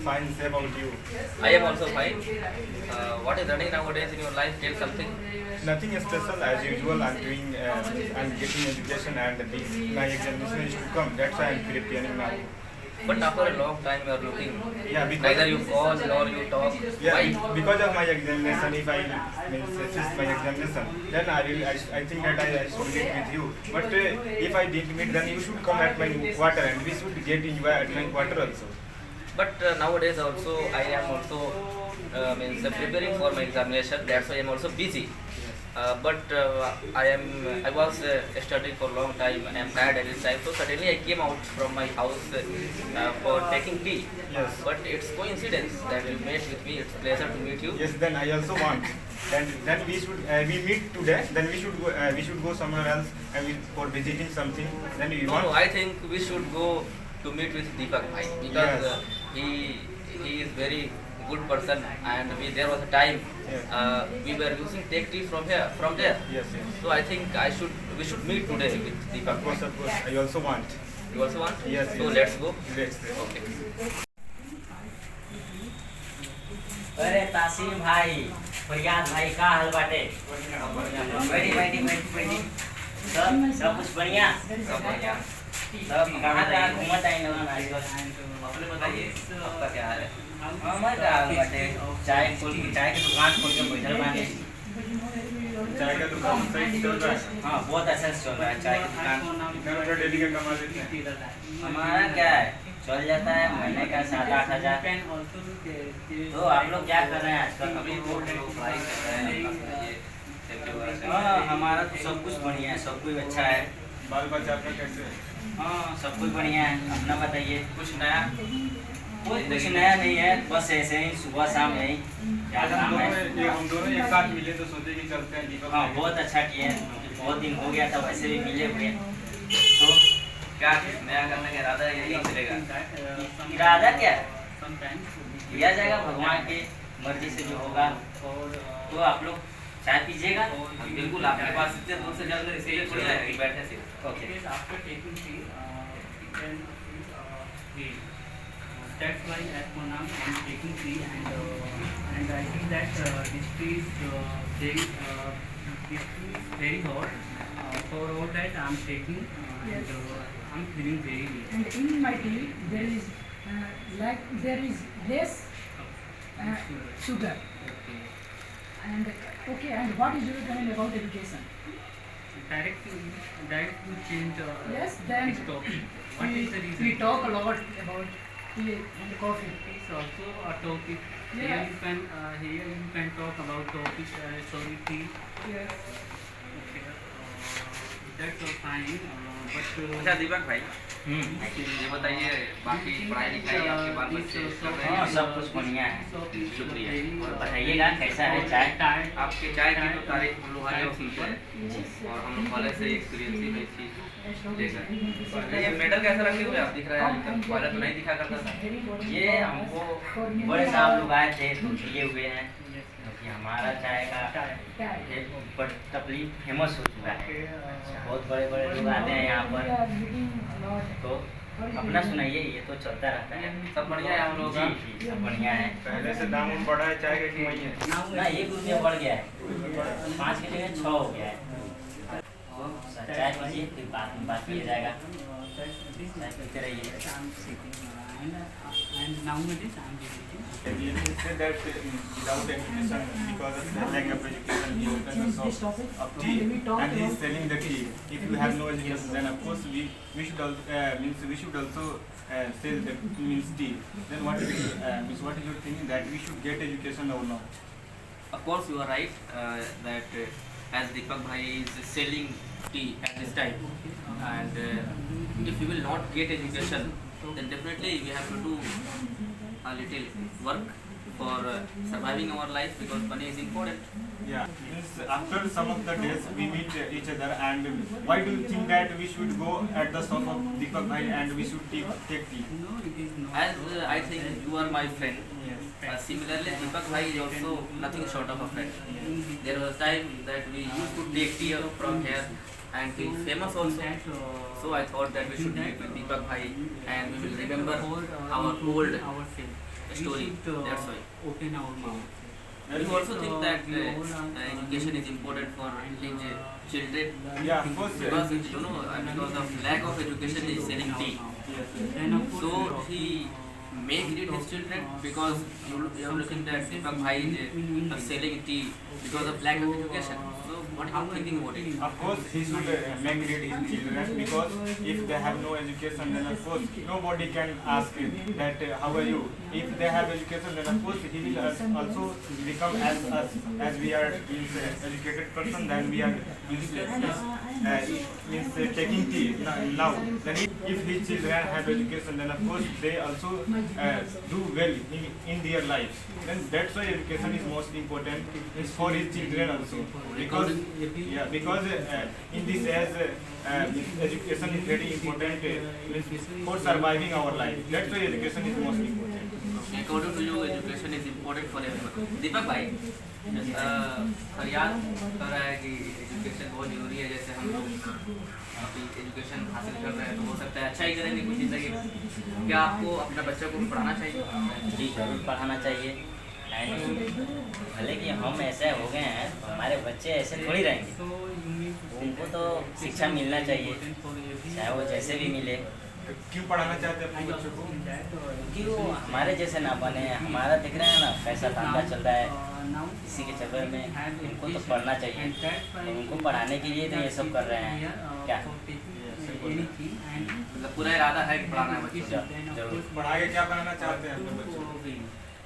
fine. Say about you. I am also fine. What is running nowadays in your life? Tell something. Nothing special as usual. I'm doing. I'm getting education and my examination is to come. That's why I'm preparing now. But after a long time you are looking. Yeah, because Neither you call nor you talk. yeah, Why? because of my examination. If I assist my examination, then I will. I think that I should meet with you. But if I didn't meet, then you should come at my quarter, and we should get enjoy at my quarter also. But nowadays also I am also preparing for my examination. That's why I am also busy. But I was studying for a long time and I am tired at this time. So suddenly I came out from my house for taking tea. Yes. But it's coincidence that you met with me. It's a pleasure to meet you. Yes, then I also want. Then we should we meet today. Then we should go somewhere else and for visiting something. Then we want. No, I think we should go to meet with Deepak Bhai because Yes. He is very good person and there was a time Yes. we were using take tea from there. Yes, yes. So I think we should meet today with Deepak Of Bhai. course, of course. I also want. You also want? Yes, So yes. let's go. Let's. Okay. अरे तासीम भाई फरियाद भाई का हाल बाटे बैठी सब कुछ बढ़िया सब बढ़िया। सब कहाँ घूमत आई लोगन आजकल अपने बताइए आपका क्या हाल है? हमारे का हाल बाटे चाय की दुकान खोल के बैठल बानी चाय का दुकान सही चल रहा है। हाँ बहुत अच्छा से चल रहा है चाय की दुकान कितना रुपया डेली का कमा लेते हैं? हमारा क्या है चल जाता है महीने का 7-8 हजार। तो आप लोग क्या कर रहे हैं आजकल? अभी तो हम लोग पढ़ाई कर रहे हैं अपना ये safety वगैरह से। हाँ हमारा तो सब कुछ बढ़िया है सब कुछ अच्छा है। बाल बच्चा आपका कैसे है? हाँ सब कुछ बढ़िया है अपना बताइए। कुछ नया कुछ नया नहीं है बस ऐसे ही सुबह शाम यही क्या आज काम है। हम दोनों एक साथ मिले तो सोचे कि चलते हैं दीपक हाँ भाई। बहुत अच्छा किए हैं क्योंकि बहुत दिन हो गया था वैसे भी मिले हुए तो क्या नया करने का इरादा है यही चलेगा? इरादा क्या है किया जाएगा भगवान की मर्जी से जो होगा। तो आप लोग चाय पीजिएगा? बिल्कुल आपके पास इतने दूर से चल रहे इसीलिए थोड़ी आए कि बैठे से। Okay That's why as for now I am taking tea and I think that this tea is very hot. For all that I am taking and I am feeling very good. And in my tea there is there is less sugar. Okay. And what is your opinion about education? Direct to change Yes, then this topic. What is the reason? we talk a lot about tea and coffee. It's also a topic. Yeah. Here you can talk about topic. Sorry, tea. Yes. Okay. That's all fine. अच्छा But दीपक भाई ये बताइए बाकी पढ़ाई लिखाई आपके बाल बच्चे कर रहे हाँ हैं? सब कुछ बढ़िया है। शुक्रिया। और बताइएगा कैसा है चाय? आपके चाय की तो तारीफ हम लोग आए सुनते हैं और हम लोग कॉलेज से एक्सपीरियंस ही हुई चीज लेकर। ये मेडल कैसा रखे हुए आप दिख रहे हैं आजकल? पहले तो नहीं दिखा करता था। ये हमको बड़े साहब लोग आए थे तो दिए हुए हैं क्योंकि हमारा चाय का ऊपर तपली फेमस हो चुका है। बहुत बड़े बड़े लोग आते हैं यहाँ We पर are meeting a lot. तो अपना सुनाइए ये तो चलता रहता है। सब बढ़िया है हम लोग का? जी सब बढ़िया है। पहले से दाम उम बढ़ा है चाय का कि वही है? ना 1 रुपया बढ़ गया है 5 की जगह 6 हो गया है। तो चाय पीजिए फिर बात किया जाएगा। चाय पीते रहिए। and nowadays I am debating. We said that without education, because of the lack of education, he opened a shop of tea and he is selling the tea. If you have no education, then of course we should also sell the tea. Then what is your thinking that we should get education or not? Of course you are right that as Deepak Bhai is selling tea at this time and if we will not get education then definitely we have to do a little work for surviving our life because money is important. Yeah. Means after some of the days we meet each other and why do you think that we should go at the shop of Deepak Bhai and we should take tea? No, it is not. As I think you are my friend. Yes. Similarly, Deepak Bhai is also nothing short of a friend. There was a time that we used to take tea from here and he is famous also. So I thought that we should meet with Deepak Bhai and we will remember our old ourselves. story. That's why. open our mouth. You also think that education is important for his children, Yeah, of course. because because of lack of education he is selling tea. Then of course, So he may greet his children, because you are looking that Deepak Bhai is selling tea because of lack of education. So what are you thinking about it? Of course, he should make it his children, because if they have no education, then of course nobody can ask that how are you. If they have education, then of course he will also become as us, as we are means educated person. Then we are means taking tea now. Then if his children have education, then of course they also do well in their lives. Then that's why education is most important is for his children also, because in this age education is very important for surviving our life. That's why education is most important. According to you, education is important for everyone. दीपक भाई फरियाद कर रहा है कि education बहुत जरूरी है। जैसे हम लोग अभी एजुकेशन हासिल कर रहे हैं तो हो सकता है अच्छा ही करेंगे कुछ जिंदगी में। क्या आपको अपने बच्चों को पढ़ाना चाहिए? जी जरूर पढ़ाना चाहिए। भले कि हम ऐसे हो गए हैं, हमारे बच्चे ऐसे थोड़ी रहेंगे। उनको तो शिक्षा मिलना चाहिए, चाहे वो जैसे भी मिले। क्यों पढ़ाना चाहते हैं अपने बच्चों को? क्योंकि वो हमारे जैसे ना बने। हमारा दिख रहा है ना कैसा धंधा चल रहा है, इसी के चक्कर में इनको तो पढ़ना चाहिए। और उनको पढ़ाने के लिए तो ये सब कर रहे हैं क्या? मतलब पूरा इरादा है कि पढ़ाना है बच्चों को। जरूर पढ़ा के क्या बनाना चाहते हैं अपने बच्चों को?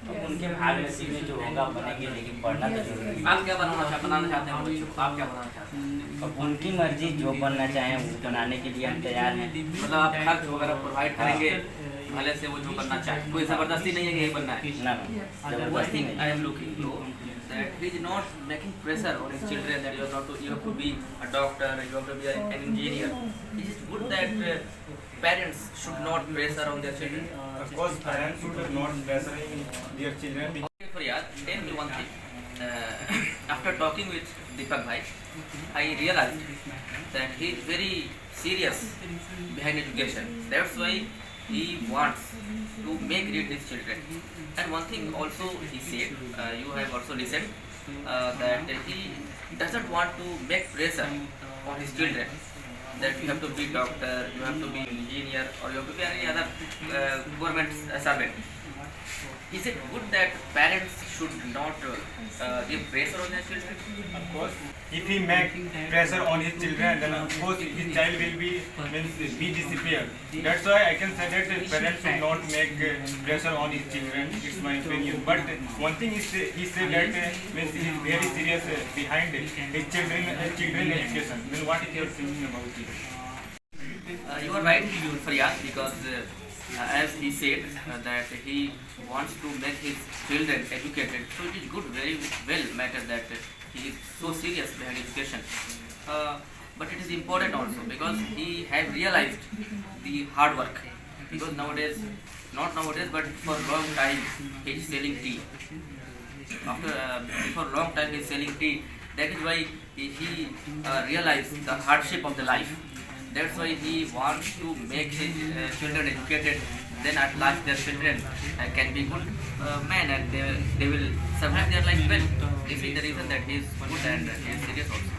अब उनके भाग नसीब में जो होगा बनेंगे, लेकिन पढ़ना तो जरूरी है। आप क्या बनाना चाहते हैं बच्चों को? आप क्या बनाना चाहते हैं? अब उनकी मर्जी, जो बनना चाहें वो बनाने के लिए हम तैयार हैं। मतलब आप खर्च वगैरह प्रोवाइड करेंगे भले से वो जो करना चाहे, कोई जबरदस्ती नहीं है कि ये बनना है ना जबरदस्ती नहीं। I am looking to that he is not making pressure on his children that you have to be a doctor, you have to be an engineer. It is good that parents should not pressure on their children. Of course, parents should not pressure their children. Okay, Faryad, tell me one thing. After talking with Deepak Bhai, I realized that he is very serious behind education. That's why he wants to make great his children. And one thing also he said, you have also listened, that he doesn't want to make pressure on his children that you have to be doctor, you have to be engineer, or you have to be any other government servant. Is it good that parents should not give pressure on their children? Of course, if he make pressure on his children, then of course his child will be disappear. That's why I can say that parents should not make pressure on his children. It's my opinion. But one thing is he said that means he is very serious behind his children education. Then what is your thinking about it? You are right, Faryad, because as he said that he wants to make his children educated, so it is good, very well matter that he is so serious behind education. But it is important also because he has realized the hard work. Because nowadays, not nowadays, but for long time he is selling tea. For long time he is selling tea. That is why he realized the hardship of the life. That's why he wants to make his children educated. Then at last their children can be good men and they will survive their life well. This is the reason that he is good and he is serious also.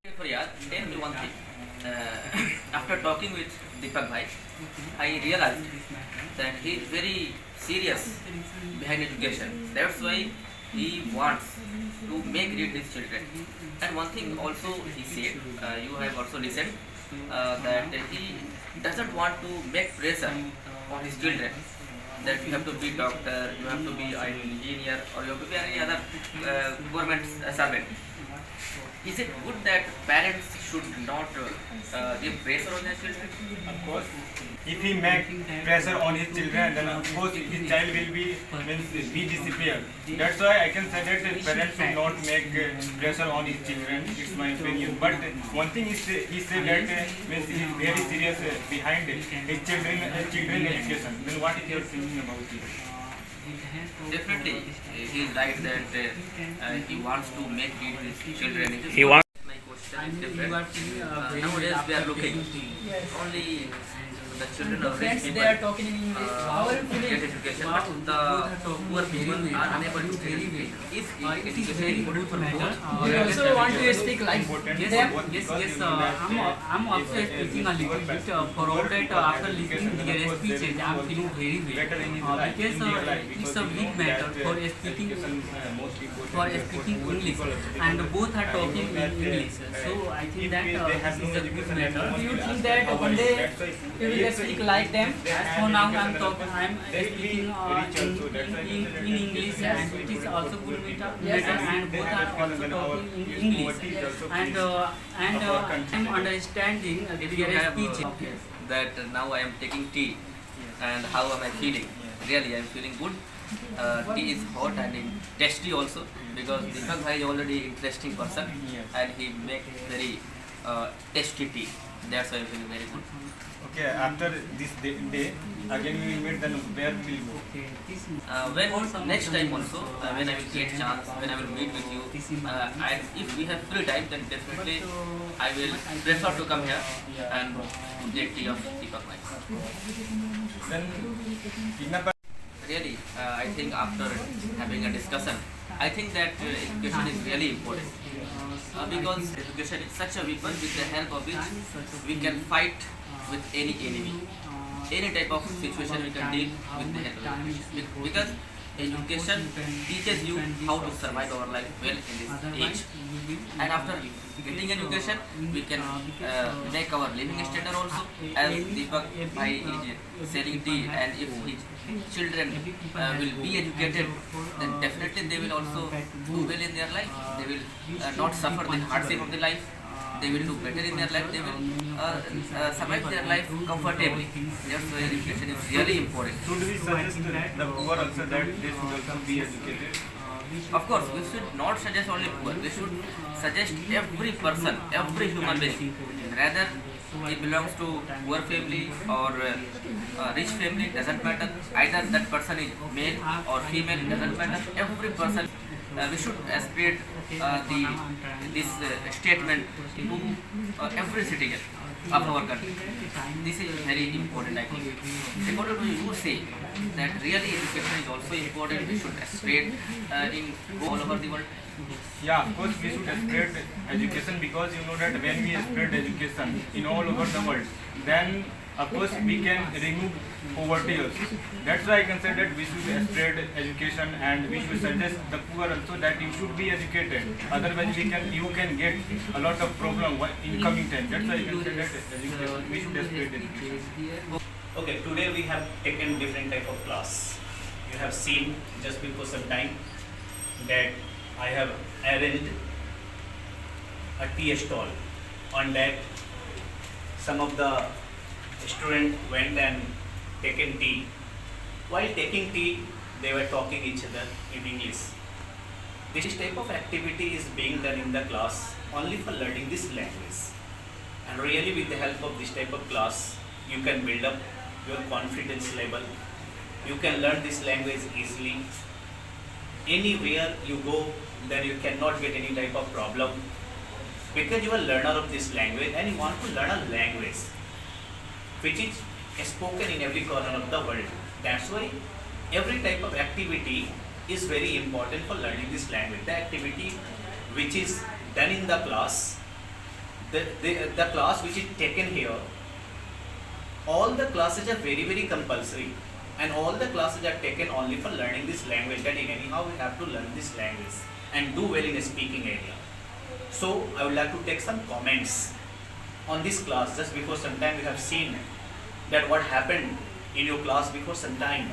Okay, Faryad, tell me one thing. After talking with Deepak Bhai, I realized that he is very serious behind education. That's why he wants to make great his children. And one thing also he said, you have also listened, that he doesn't want to make pressure on his children that you have to be doctor, you have to be an engineer, or you have to be any other government servant. Is it good that parents should not give pressure on their children? Of course, if he make pressure on his children, then of course his child will be disappear. That's why I can say that parents should not make pressure on his children. It's my opinion. But one thing is he said that means he is very serious behind his children education. Then what is your thinking about it? Definitely, he is right that he wants to make his children. He wants. My question education I is mean, different. you are feeling very Nowadays well we are after looking taking tea. Yes. only the And children the of rich friends, people they are talking in English. How are you get feeling? education, Wow, but both the are talking poor very people well. are unable to Very get well. education. Is It is education very important for matter. both? Do you also want to speak like Important Yes, them? for both yes, because yes. you know that, I'm also if, speaking a if little poor bit person- for all poor that people after have listening education, their then of course they speeches, will I'm work feeling very better in his well. life, Because in their life, it's because a you big know matter that, for speaking education, most important for is speaking poor English, people also, and because, both are you talking know that, in English. So I think if that they have this no is a good education, then matter. no one Do you will think ask that them how one are you. day That's why you will if speak like them? they As have for now, education, I'm then talking. of I'm course they will be speaking rich also. That's why in English, education and is it is important also for good poor matter, people. Yes, and They both have are also education, then our talking in youth English. poverty is also And faced of our country. I'm understanding If their you have speech. that now I am taking tea and how am I feeling? Really, I am feeling good. Tea is hot and tasty also because Deepak Bhai is already interesting person Yes. and he make very tasty tea. That's why I am feeling very good. Okay, after this day, again we will meet, then where we will go? Okay, this is When next time also, when I will get chance, when I will meet with you, and if we have free time, then definitely I will prefer to come here and get tea of Deepak Bhai. Then kidnapper. Really, I think after having a discussion, I think that education is really important because education is such a weapon with the help of which we can fight with any enemy. Any type of situation we can deal with the help of education. Because education teaches you how to survive our life well in this age. And after getting education, we can make our living standard also. As Deepak Bhai is selling tea, and if his children will be educated, then definitely they will also do well in their life. They will not suffer the hardship of the life. They will do better in their life. They will survive their life comfortably. That's why education is really important. Should we suggest the poor also that they should also be educated? Of course, we should not suggest only poor. We should suggest every person, every human being. Rather, it belongs to poor family or rich family, doesn't matter. Either that person is male or female, doesn't matter. Every person, we should spread this statement to every citizen of our country. This is very important, I think. According to you say that really education is also important. We should spread in all over the world. Yeah, of course we should spread education, because you know that when we spread education in all over the world, then of course we can remove poverty also. That's why I can say that we should spread education, and we should suggest the poor also that you should be educated. Otherwise you can get a lot of problem in coming time. That's why I can say that education, we should spread education. Okay, today we have taken different type of class. You have seen just before some time that I have arranged a tea stall. On that, some of the students went and taken tea. While taking tea, they were talking each other in English. This type of activity is being done in the class only for learning this language. And really, with the help of this type of class, you can build up your confidence level. You can learn this language easily. Anywhere you go, then you cannot get any type of problem, because you are a learner of this language and you want to learn a language which is spoken in every corner of the world. That's why every type of activity is very important for learning this language. The activity which is done in the class, the class which is taken here, all the classes are very compulsory, and all the classes are taken only for learning this language. That in anyhow we have to learn this language and do well in a speaking area. So I would like to take some comments on this class. Just before some time we have seen that what happened in your class before some time,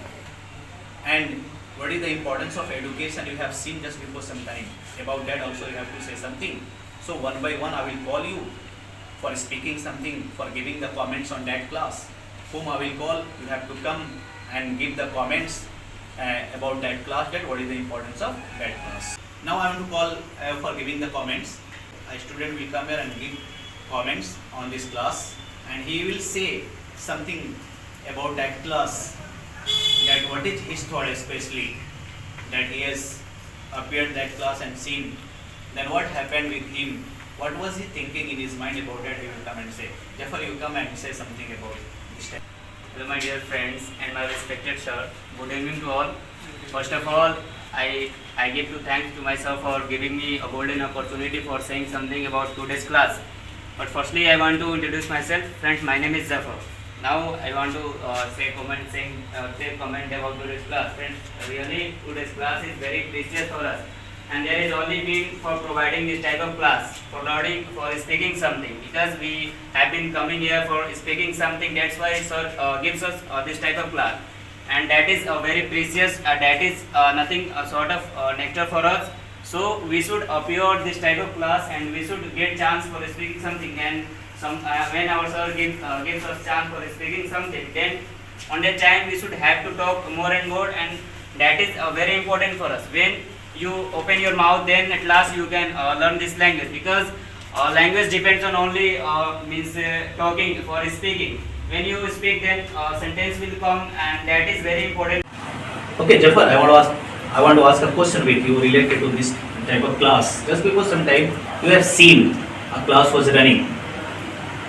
and what is the importance of education you have seen just before some time. About that also you have to say something. So one by one I will call you for speaking something, for giving the comments on that class. Whom I will call, you have to come and give the comments about that class, that what is the importance of that class. Now I want to call for giving the comments. A student will come here and give comments on this class, and he will say something about that class, that what is his thought especially, that he has appeared that class and seen, then what happened with him, What was he thinking in his mind about that? He will come and say. Jafar, you come and say something about this time. Hello my dear friends and my respected sir. Good evening to all. First of all, I give to thanks to myself for giving me a golden opportunity for saying something about today's class. But firstly, I want to introduce myself. Friends, my name is Zafar. Now I want to say comment about today's class. Friends, really today's class is very precious for us. And there is only been for providing this type of class, for learning, for speaking something. Because we have been coming here for speaking something, that's why sir gives us this type of class. And that is very precious, that is nothing sort of nectar for us. So we should appear this type of class and we should get chance for speaking something. And when our sir gives us chance for speaking something, then on that time we should have to talk more and more, and that is very important for us. When you open your mouth, then at last you can learn this language, because language depends on only talking for speaking. When you speak, then sentence will come, and that is very important. Okay, Jafar, I want to ask a question with you related to this type of class. Just because sometime you have seen a class was running.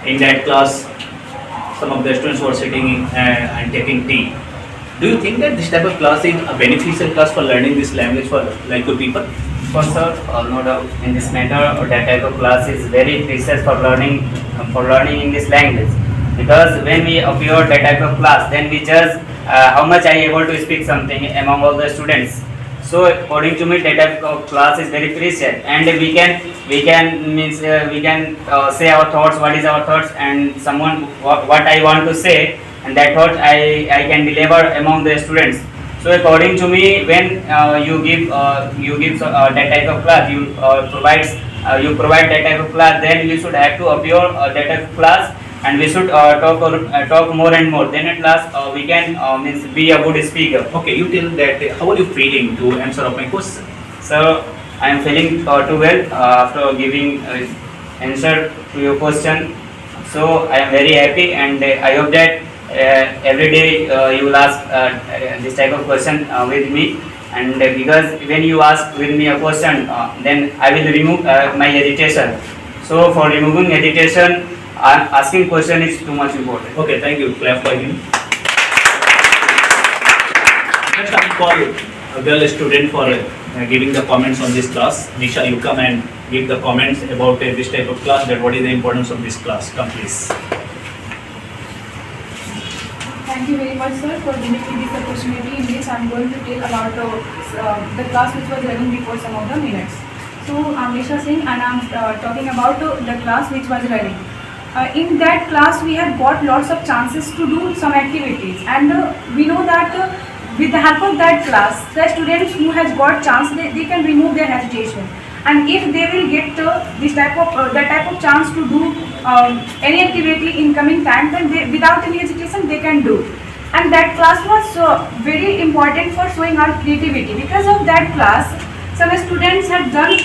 In that class, some of the students were sitting and taking tea. Do you think that this type of class is a beneficial class for learning this language for like good people? For sir, no doubt in this matter, that type of class is very precious for learning English language. Because when we appear that type of class, then we judge how much I able to speak something among all the students. So according to me, that type of class is very precious, and we can say our thoughts, what is our thoughts, and someone what I want to say, and that thought I can deliver among the students. So according to me, when you give that type of class, you provide that type of class, then you should have to appear that type of class, and we should talk more and more. Then at last we can be a good speaker. Okay, you tell that how are you feeling to answer of my question? So I am feeling too well after giving answer to your question. So I am very happy, and I hope that every day you will ask this type of question with me. And because when you ask with me a question, then I will remove my hesitation. So for removing hesitation, asking question is too much important. Okay, thank you. Clap for him. Next, I will call a girl student for giving the comments on this class. Nisha, you come and give the comments about this type of class. That what is the importance of this class? Come, please. Thank you very much, sir, for giving me this opportunity in which I am going to tell about the class which was running before some of the minutes. So, I am Nisha Singh, and I am talking about the class which was running. In that class, we have got lots of chances to do some activities, and we know that with the help of that class, the students who has got chance, they can remove their hesitation. And if they will get that type of chance to do any activity in coming time, then without any hesitation they can do. And that class was very important for showing our creativity. Because of that class, some students have done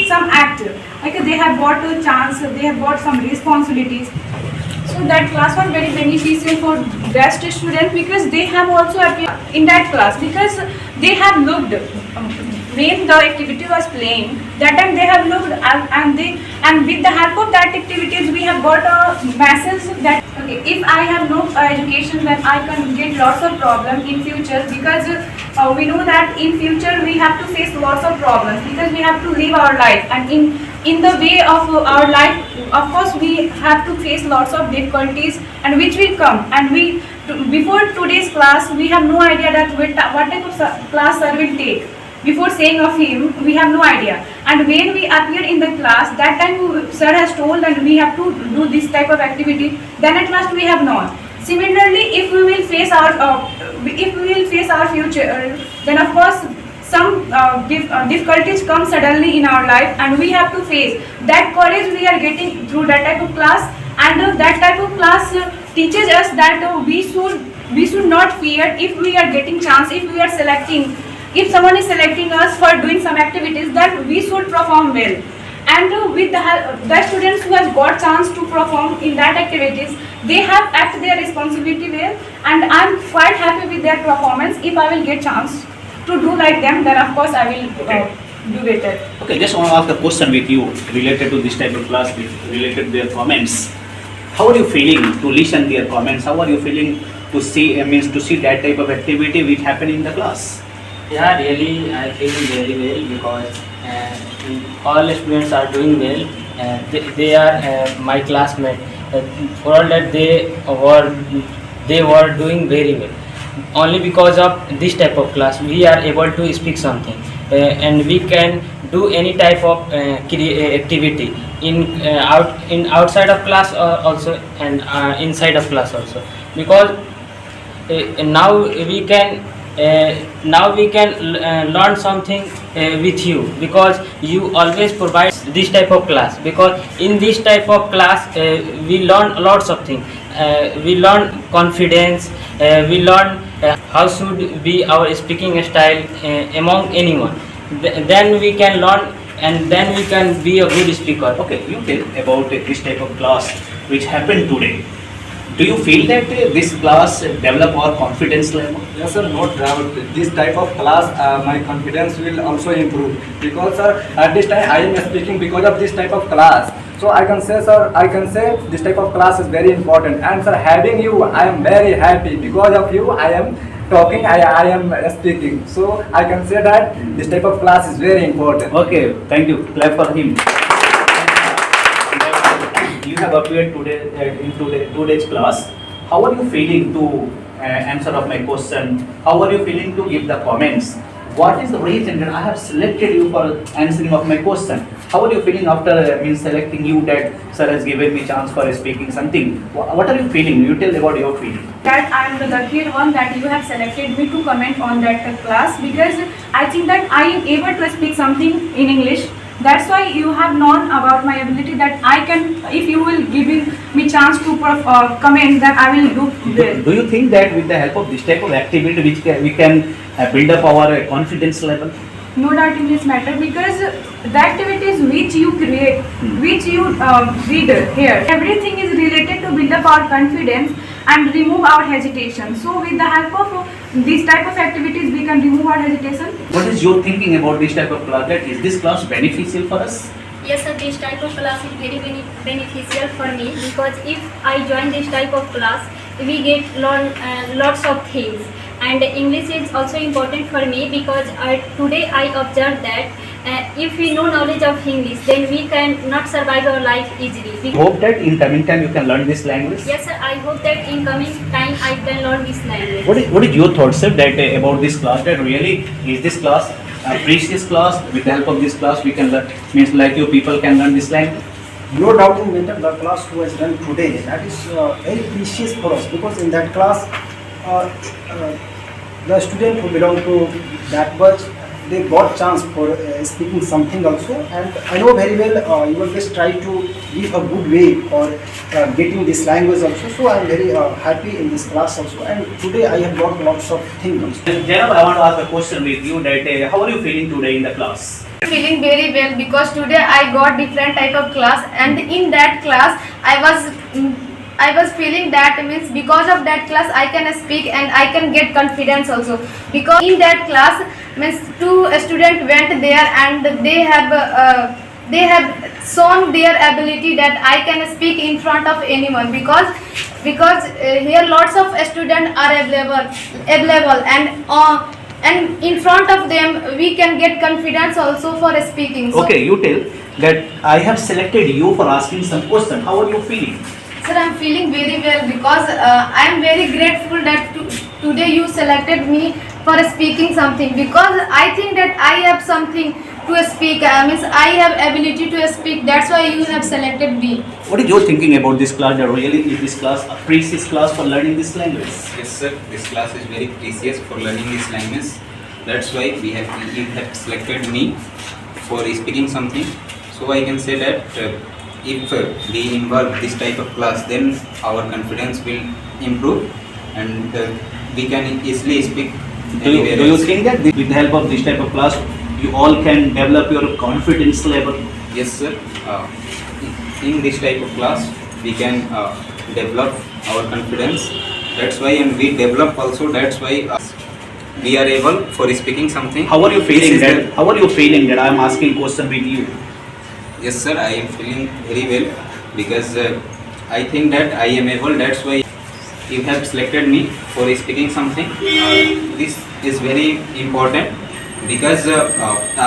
some act, like they have got a chance, they have got some responsibilities. So that class was very beneficial for best students, because they have also appeared in that class, because they have looked when the activity was playing, that time they have looked, and with the help of that activities we have got a message that okay, if I have no education, then I can get lots of problems in future, because we know that in future we have to face lots of problems, because we have to live our life, and in the way of our life, of course we have to face lots of difficulties, and which will come, and before today's class we have no idea that what type of class sir will take. Before saying of him, we have no idea. And when we appear in the class, that time sir has told that we have to do this type of activity. Then at last we have known. Similarly, if we will face our future, then of course some difficulties come suddenly in our life, and we have to face. That courage we are getting through that type of class, and that type of class teaches us that we should not fear if we are getting chance, if someone is selecting us for doing some activities, then we should perform well. And with the students who has got chance to perform in that activities, they have acted their responsibility well, and I am quite happy with their performance. If I will get chance to do like them, then of course I will do better. Okay, just want to ask a question with you related to this type of class, related to their comments. How are you feeling to listen their comments? How are you feeling to see, means to see that type of activity which happen in the class? Yeah, really, I feel very well because all students are doing well. They are my classmates. For all that they were doing very well. Only because of this type of class, we are able to speak something, and we can do any type of activity in outside of class also, and inside of class also, because now we can learn something with you, because you always provide this type of class, because in this type of class we learn lots of things. We learn confidence, we learn how should be our speaking style among anyone. Then we can learn, and then we can be a good speaker. Okay, you tell about this type of class which happened today. Do you feel that this class develop our confidence level? Yes, sir, no doubt. This type of class, my confidence will also improve, because, sir, at this time I am speaking because of this type of class. So I can say, sir, I can say this type of class is very important. And sir, having you, I am very happy. Because of you, I am talking, I am speaking. So I can say that this type of class is very important. Okay, thank you. Clap for him. You have appeared today in today's class. How are you feeling to answer of my question? How are you feeling to give the comments? What is the reason that I have selected you for answering of my question? How are you feeling after selecting you, that sir has given me chance for speaking something? What are you feeling? You tell about your feeling. That I am the luckier one that you have selected me to comment on that class, because I think that I am able to speak something in English. That's why you have known about my ability, that I can, if you will giving me chance to comment, that I will do well. Do you think that with the help of this type of activity we can build up our confidence level? No doubt in this matter, because the activities which you create, which you read here, everything is related to build up our confidence and remove our hesitation. So with the help of these type of activities, we can remove our hesitation. What is your thinking about this type of class? That is this class beneficial for us? Yes, sir, this type of class is very beneficial for me, because if I join this type of class, we get learn lots of things. And English is also important for me, because today I observed that if we know knowledge of English, then we can not survive our life easily. Hope that in coming time you can learn this language. Yes, sir, I hope that in coming time I can learn this language. What is your thoughts, sir, that about this class? That really is this class a precious class? With the help of this class, we can learn. Means like you people can learn this language. No doubt in matter, the class who has done today, that is very precious for us, because in that class the student who belong to that batch, they got chance for speaking something also, and I know very well you will just try to give a good way for getting this language also. So I am very happy in this class also, and today I have got lots of things also. Janab, I want to ask a question with you, that how are you feeling today in the class? Feeling very well, because today I got different type of class, and in that class I was feeling that means because of that class I can speak and I can get confidence also, because in that class means two students went there and they have shown their ability that I can speak in front of anyone, because here lots of students are available and in front of them we can get confidence also for speaking. So, okay, you tell that I have selected you for asking some question. How are you feeling? sir, I am feeling very well, because I am very grateful that today you selected me for speaking something, because I think that I have something to speak, means I have ability to speak, that's why you have selected me. What is your thinking about this class? That really is this class a precious class for learning this language? Yes, sir. This class is very precious for learning this language. That's why you have selected me for speaking something. So I can say that if we involve this type of class, then our confidence will improve and we can easily speak anywhere Do you else. think that with the help of this type of class, you all can develop your confidence level? Yes, sir. In this type of class, we can develop our confidence. That's why, and we develop also. That's why. we are able for speaking something. How are you This feeling is that? the- How are you feeling that I am asking question with you? Yes, sir, I am feeling very well because I think that I am able. That's why you have selected me for speaking something. This is very important because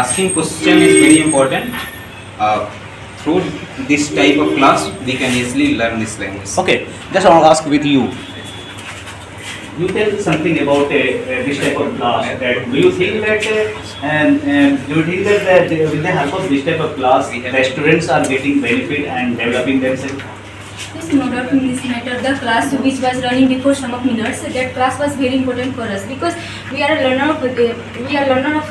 asking question is very important. Through this type of class, we can easily learn this language. Okay, just want to ask with you. You tell something about this type of class. That do you think that do you think that with the help of this type of class, the students are getting benefit and developing themselves? Yes, no doubt in this matter, the class which was running before some of minutes, that class was very important for us because we are a learner of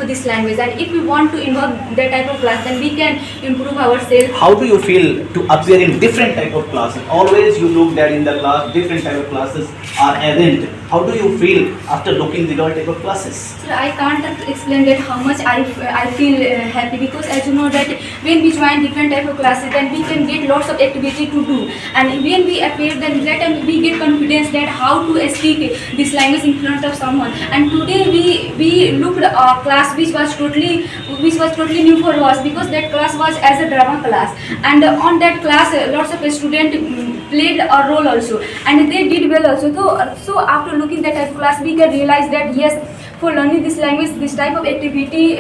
this language, and if we want to involve that type of class, then we can improve ourselves. How do you feel to appear in different type of classes? Always you look that in the class, different type of classes are arranged. How do you feel after looking the all type of classes? Sir, I can't explain that how much I feel happy because as you know that when we join different type of classes, then we can get lots of activity to do, and when we appear, then that time we get confidence that how to speak this language in front of someone. And today we looked a class which was totally new for us because that class was as a drama class, and on that class lots of students played a role also, and they did well also. So after looking that type of class, we can realize that yes, for learning this language, this type of activity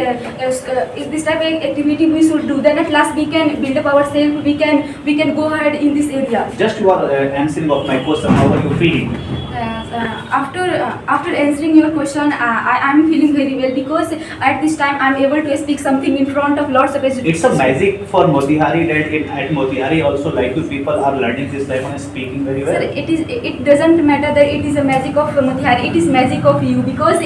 we should do. Then at last we can build up ourselves. We can go ahead in this area. Just you are answering of my question. How are you feeling? After answering your question, I am feeling very well because at this time I am able to speak something in front of lots of students. It's a magic for Motihari that at Motihari also like you people are learning this language and speaking very well. Sir, it doesn't matter that it is a magic of Motihari. It is magic of you because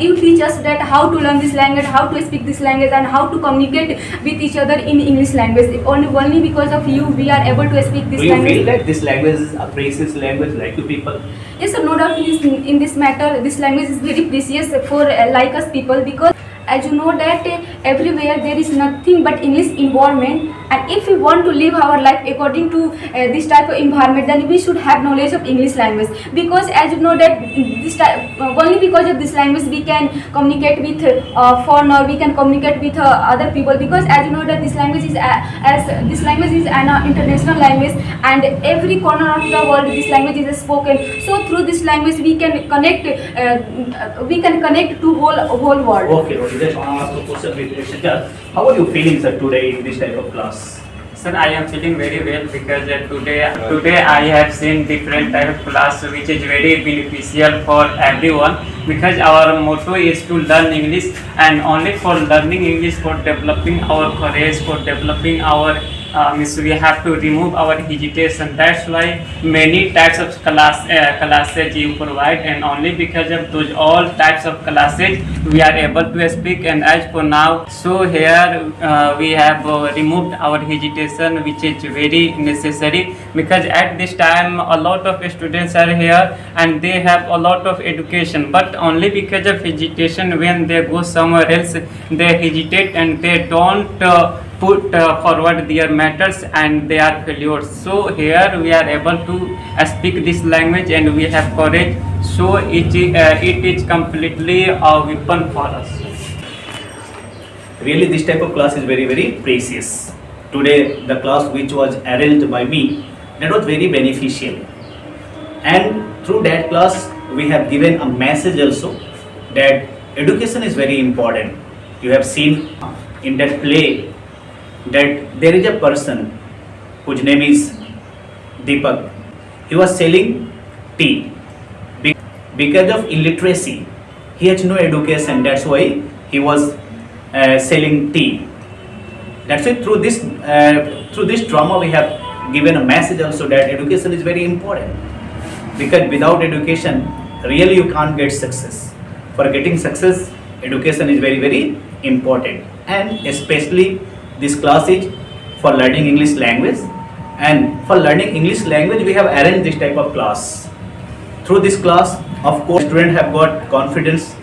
you teach us that how to learn this language, how to speak this language, and how to communicate with each other in English language. Only because of you we are able to speak this Do you language. feel that this language is a precious language like you people? Yes, sir, no doubt in this matter, this language is very precious for like us people because as you know that everywhere there is nothing but English environment, and if we want to live our life according to this type of environment, then we should have knowledge of English language because as you know that this type, only because of this language we can communicate with foreigner, we can communicate with other people because as you know that this language is an international language, and every corner of the world this language is spoken. So through this language we can connect to whole world. Okay. Just want to ask a question with Rishita. How are you feeling, sir, today in this type of class? Sir, I am feeling very well because today I have seen different type of class which is very beneficial for everyone because our motto is to learn English, and only for learning English, for developing our courage, for developing our means we have to remove our hesitation. That's why many types of classes you provide, and only because of those all types of classes we are able to speak. And as for now, so here we have removed our hesitation, which is very necessary because at this time a lot of students are here and they have a lot of education, but only because of hesitation when they go somewhere else they hesitate and they don't put forward their matters and they are failures. So here we are able to speak this language and we have courage. So it is completely a weapon for us. Really, this type of class is very, very precious. Today, the class which was arranged by me, that was very beneficial. And through that class, we have given a message also that education is very important. You have seen in that play that there is a person whose name is Deepak. He was selling tea. Because of illiteracy, he has no education. That's why he was selling tea. That's why through this drama we have given a message also that education is very important. Because without education, really you can't get success. For getting success, education is very, very important. And especially this class is for learning English language. And for learning English language, we have arranged this type of class. Through this class, of course, students have got confidence,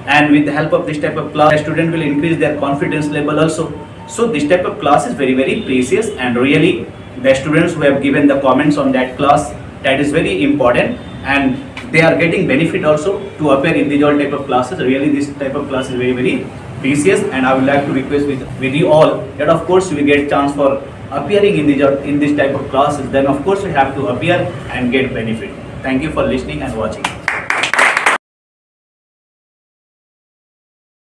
and with the help of this type of class, student will increase their confidence level also. So this type of class is very, very precious, and really the students who have given the comments on that class, that is very important, and they are getting benefit also to appear in these all type of classes. Really, this type of class is very, very precious, and I would like to request with you all that of course we get chance for appearing in this type of classes. Then of course we have to appear and get benefit. Thank you for listening and watching.